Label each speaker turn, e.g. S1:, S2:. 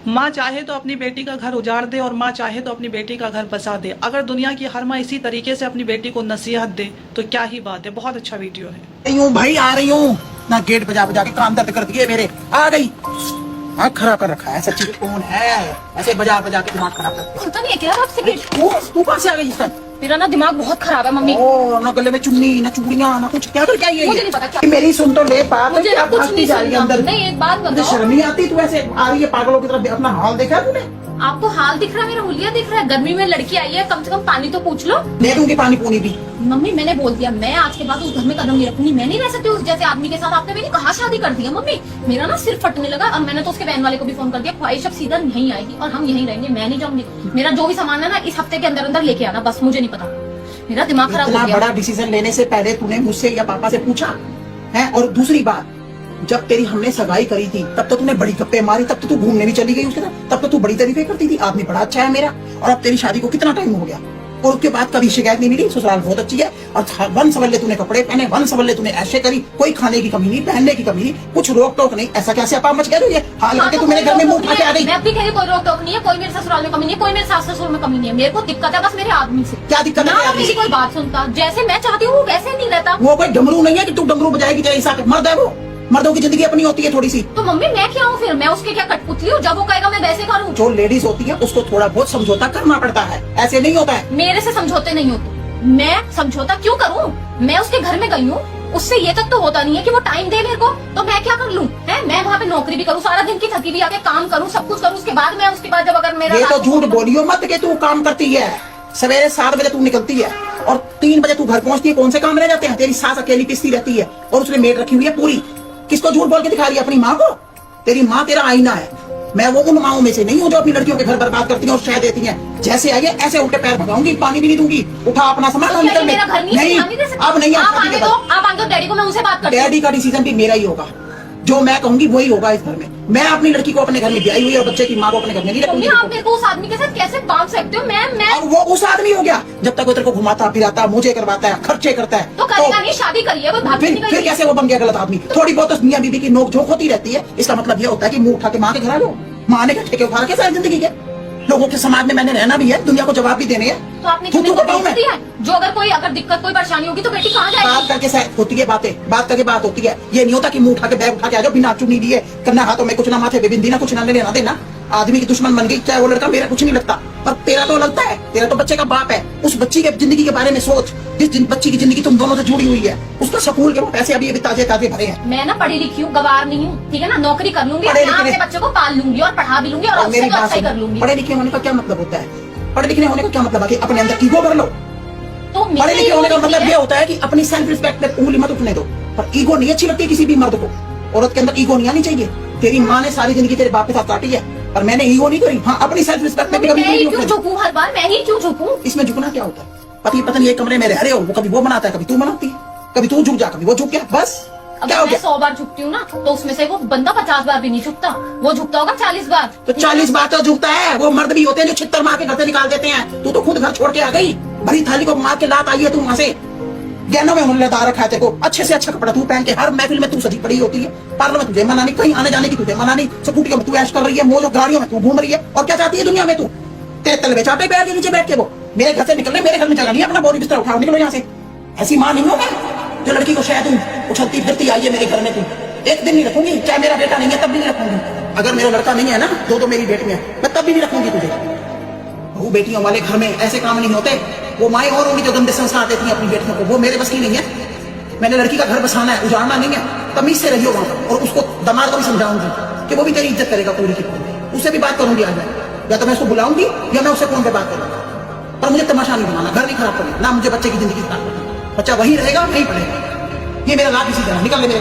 S1: माँ चाहे तो अपनी बेटी का घर उजाड़ दे और माँ चाहे तो अपनी बेटी का घर बसा दे। अगर दुनिया की हर माँ इसी तरीके से अपनी बेटी को नसीहत दे तो क्या ही बात है। बहुत अच्छा वीडियो है।
S2: भाई आ रही हूँ ना, गेट बजा बजा के कान दर्द कर दिए मेरे। आ गई, हाँ खराब कर रखा है सच्ची। कौन है ऐसे बजा बजा के दिमाग खराब कर?
S3: खुलता नहीं है क्या आपसे गेट?
S2: तू कहाँ से आ गई इस टाइम?
S3: मेरा ना दिमाग बहुत खराब है मम्मी।
S2: ओ ना गले में चुन्नी ना चूड़ियां ना कुछ, क्या कर क्या ये?
S3: मुझे नहीं पता क्या।
S2: मेरी सुन तो ले बात।
S3: मुझे
S2: क्या
S3: कुछ
S2: भागती
S3: नहीं
S2: जा रही है
S3: सुनना।
S2: अंदर?
S3: नहीं एक बात
S2: मुझे
S3: बताओ,
S2: शर्म नहीं आती? तू ऐसे आ रही है पागलों की तरफ। अपना हाल देखा है तूने?
S3: आपको हाल दिख रहा है, मेरा हुलिया दिख रहा है। गर्मी में लड़की आई है, कम से कम पानी तो पूछ लो।
S2: दे दूंगी पानी पूनी भी।
S3: मम्मी मैंने बोल दिया, मैं आज के बाद उस घर में कदम नहीं रखूंगी। मैं नहीं रह सकती उस जैसे आदमी के साथ। आपने मेरी कहाँ शादी कर दिया मम्मी? मेरा ना सिर फटने लगा और मैंने तो उसके बहन वाले को भी फोन कर दिया। ख्वाहिश अब सीधा नहीं आएगी और हम यहीं रहेंगे, मैं नहीं जाऊंगी। मेरा जो भी सामान है ना इस हफ्ते के अंदर अंदर लेके आना, बस। मुझे नहीं पता, मेरा दिमाग खराब हो
S2: इतना
S3: गया।
S2: बड़ा डिसीजन लेने से पहले तूने मुझसे या पापा से पूछा है? और दूसरी बात, जब तेरी हमने सगाई करी थी तब तो तूने बड़ी गप्पे मारी, तब तो तू घूमने भी चली गई उसके साथ, तब तो तू बड़ी तारीफें करती थी, आदमी बड़ा अच्छा है मेरा। और अब तेरी शादी को कितना टाइम हो गया और उसके बाद कभी शिकायत नहीं मिली? ससुराल बहुत अच्छी है और वन सवल्ले तूने कपड़े पहने, वन सवल्ले तूने ऐसे करी, कोई खाने की कमी नहीं, पहनने की कमी नहीं, कुछ रोक टोक नहीं। ऐसा कैसे अपा मच गया? हाल करके तू मेरे घर में मुंह उठा के आ गई।
S3: मैं अपनी कहीं कोई रोक टोक नहीं है, कोई मेरे ससुराल में कमी नहीं है, कोई मेरे सास ससुर में कमी नहीं है। मेरे को दिक्कत है बस मेरे आदमी से।
S2: क्या दिक्कत है?
S3: ना किसी कोई बात सुनता, जैसे मैं चाहती हूँ वैसे नहीं रहता।
S2: वो कोई डमरू नहीं है कि तू डमरू बजाएगी तेरे हिसाब। मर्द है वो, मर्दों की जिंदगी अपनी होती है थोड़ी सी।
S3: तो मम्मी मैं क्या हूँ फिर? मैं उसके क्या कठपुतली हूँ? जब वो कहेगा मैं वैसे करूँ।
S2: जो लेडीज होती है उसको थोड़ा बहुत समझौता करना पड़ता है, ऐसे नहीं होता है।
S3: मेरे से समझौते नहीं होते। मैं समझौता क्यों करूँ? मैं उसके घर में गई हूँ, उससे ये तक तो होता नहीं है कि वो टाइम दे मेरे को, तो मैं क्या कर लूँ? मैं वहाँ पे नौकरी भी करूँ, सारा दिन की थकी भी आके काम करूँ, सब कुछ करूँ, उसके बाद जब अगर मेरा
S2: ये तो झूठ बोलियो मत के तू काम करती है। सवेरे 7 बजे तू निकलती है और 3 बजे तू घर पहुंचती है। कौन से काम रह जाते हैं? तेरी सास अकेली पिसती रहती है और उसने मेड रखी हुई है पूरी। किसको झूठ बोल के दिखा रही है? अपनी माँ को। तेरी माँ तेरा आईना है। मैं वो उन माओं में से नहीं हूँ जो अपनी लड़कियों के घर बर्बाद करती हैं और शह देती हैं। जैसे आई है ऐसे उल्टे पैर भगाऊंगी, पानी भी नहीं दूंगी। उठा अपना सामान और निकल।
S3: मेरा घर
S2: नहीं अब नहीं।
S3: आप आने दो, आप आने दो डैडी को, मैं उनसे बात करती हूँ।
S2: डैडी का डिसीजन भी मेरा ही होगा, जो मैं कहूंगी वही होगा इस घर में। मैं अपनी लड़की को अपने घर में ब्याही हुई और बच्चे की माँ को अपने घर में नहीं रखूंगी।
S3: आप मेरे को उस आदमी के साथ कैसे बांध सकते हो? मैं
S2: और वो उस आदमी हो गया जब तक वो तेरे को घुमाता फिराता, मुझे करवाता है, खर्चे करता है।
S3: तो करेगा नहीं, शादी करिए, वो भाग नहीं।
S2: फिर कैसे वो बन गया गलत आदमी? थोड़ी बहुत तो मियां बीबी की नोकझोंक होती रहती है, इसका मतलब ये होता है कि मुंह उठा के माँ के घर आ लो। माँ ने ठेके उठा के सारी जिंदगी के लोगों के समाज में मैंने रहना भी है, दुनिया को जवाब भी देने हैं।
S3: तो आपने जो अगर दिक्कत कोई परेशानी होगी तो बेटी कहाँ जाएगी?
S2: बात करके होती है बातें, बात करके बात होती है। ये नहीं होता कि मुंह उठा के बैग उठा के आ जाओ बिना चुन्नी लिए, करना हाथों में कुछ ना, माथे पे बिंदी ना, कुछ ना लेना देना। आदमी की दुश्मन बन गई चाहे वो लड़का। मेरा कुछ नहीं लगता पर तेरा तो लगता है। तेरा तो बच्चे का बाप है। उस बच्ची के जिंदगी के बारे में सोच, जिस बच्ची की जिंदगी तुम दोनों से जुड़ी हुई है, उसका स्कूल के पैसे अभी ताजे ताजे भरे हैं।
S3: मैं ना पढ़ी लिखी हूँ, गवार नहीं हूँ, ठीक है ना? नौकरी कर लूंगी, अपने बच्चों को पाल लूंगी और पढ़ा भी लूंगी और
S2: मेरी बात
S3: कर लूंगी।
S2: पढ़े लिखे होने का क्या मतलब होता है? पढ़े लिखे होने का क्या मतलब है कि अपने अंदर ईगो भर लो?
S3: तो
S2: पढ़े लिखे होने का मतलब ये होता है कि अपनी सेल्फ रिस्पेक्ट पे उंगली मत उठने दो। पर ईगो नहीं अच्छी लगती किसी भी मर्द को। औरत के अंदर ईगो नहीं आनी चाहिए। तेरी माँ ने सारी जिंदगी तेरे बाप के साथ काटी है पर मैंने ईगो नहीं करी। हाँ, अपनी सेल्फ रिस्पेक्ट पे
S3: क्यों झुकूं? हर बार मैं ही क्यों झुकूं?
S2: इसमें झुकना क्या होता है? पति पत्नी एक कमरे में रह रहे हो, वो कभी वो बनाता है, कभी तू बनाती है, कभी तू झुक जा, कभी वो झुक गया, बस। क्या हो गया?
S3: 100 बार झुकती हूँ ना तो उसमें से वो बंदा 50 बार भी नहीं झुकता, वो झुकता होगा 40 बार।
S2: तो 40 बार तो झुकता है। वो मर्द भी होते हैं जो छित्तर मार के घर से निकाल देते हैं। तू तो खुद घर छोड़ के आ गई, भरी थाली को मार के लात आई है तू वहां से। गहनों में उन्होंने लदा रखा है तेरे को, अच्छे से अच्छा कपड़ा तू पहन के हर महफिल में तू सजी पड़ी होती है। पार्लर में तुझे मना नहीं, कहीं आने जाने की तुझे मना नहीं, स्कूटियों में तू ऐश कर रही है, मौज गाड़ियों में तू घूम रही है। और क्या चाहती है दुनिया में तू? तेरे तलवे चाटे पैर के नीचे बैठ के वो मेरे घर से निकलने, मेरे घर में चला नहीं, अपना बोरी बिस्तर उठाओ, निकलो यहाँ से। ऐसी माँ नहीं होगा जो लड़की को शायद उछलती फिरती आई है मेरे घर में। तू एक दिन नहीं रखूंगी, चाहे मेरा बेटा नहीं है तब भी नहीं रखूंगी। अगर मेरा लड़का नहीं है ना, दो मेरी बेटी है, मैं तब भी नहीं रखूंगी तुझे। वो बेटियों वाले घर में ऐसे काम नहीं होते। वो माएं और होंगी जो गंदे संस्कार देती हैं अपनी बेटियों को, वो मेरे बस की नहीं है। मैंने लड़की का घर बसाना है, उजाड़ना नहीं है। तमीज से रहियो वहां पर। और उसको दामाद को भी समझाऊंगी कि वो भी तेरी इज्जत करेगा पूरी की पूरी। उससे भी बात करूंगी आज मैं, या तो मैं उसको बुलाऊंगी या मैं उससे फोन पे बात करूंगा। पर मुझे तमाशा नहीं बनाना, घर नहीं खराब करना, ना मुझे बच्चे की जिंदगी खराब करना। बच्चा वही रहेगा, वहीं पढ़ेगा। ये मेरा लाभ इसी तरह निकल ले मेरे